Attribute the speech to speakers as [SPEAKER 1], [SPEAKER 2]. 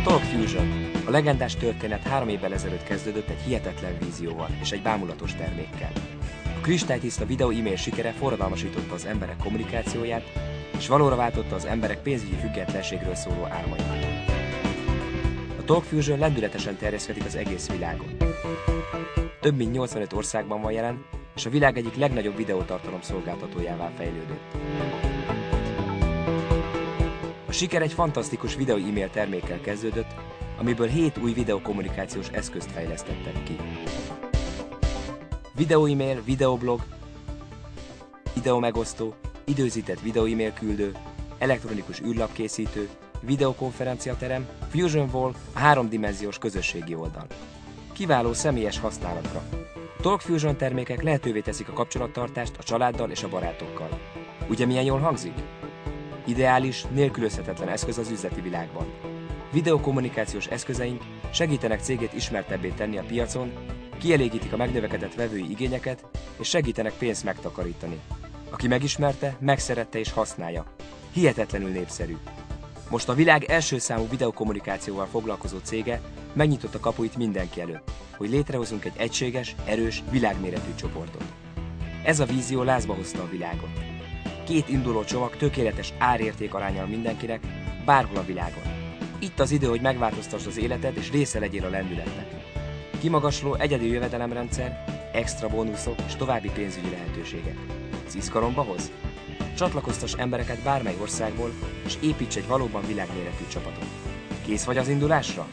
[SPEAKER 1] Talk Fusion. A legendás történet 3 évvel ezelőtt kezdődött egy hihetetlen vízióval és egy bámulatos termékkel. A kristálytiszta videó e-mail sikere forradalmasította az emberek kommunikációját, és valóra váltotta az emberek pénzügyi függetlenségről szóló álmait. A Talk Fusion lendületesen terjeszkedik az egész világon. Több mint 85 országban van jelen, és a világ egyik legnagyobb videótartalom szolgáltatójává fejlődött. A siker egy fantasztikus videó e-mail termékkel kezdődött, amiből 7 új videokommunikációs eszközt fejlesztettek ki. Video e-mail, videoblog, videomegosztó, időzített video e-mail küldő, elektronikus űrlapkészítő, videokonferenciaterem, Fusion Wall, a 3-dimenziós közösségi oldal. Kiváló személyes használatra. A Talk Fusion termékek lehetővé teszik a kapcsolattartást a családdal és a barátokkal. Ugye milyen jól hangzik? Ideális, nélkülözhetetlen eszköz az üzleti világban. Videokommunikációs eszközeink segítenek cégét ismertebbé tenni a piacon, kielégítik a megnövekedett vevői igényeket, és segítenek pénzt megtakarítani. Aki megismerte, megszerette és használja. Hihetetlenül népszerű. Most a világ első számú videokommunikációval foglalkozó cége megnyitotta kapuit mindenki előtt, hogy létrehozunk egy egységes, erős, világméretű csoportot. Ez a vízió lázba hozta a világot. 2 induló csomag tökéletes árérték aránnyal mindenkinek, bárhol a világon. Itt az idő, hogy megváltoztassd az életed és része legyél a lendületnek. Kimagasló egyedi jövedelemrendszer, extra bónuszok és további pénzügyi lehetőségek. Ez izgalomba hoz? Csatlakoztass embereket bármely országból, és építs egy valóban világméretű csapatot. Kész vagy az indulásra?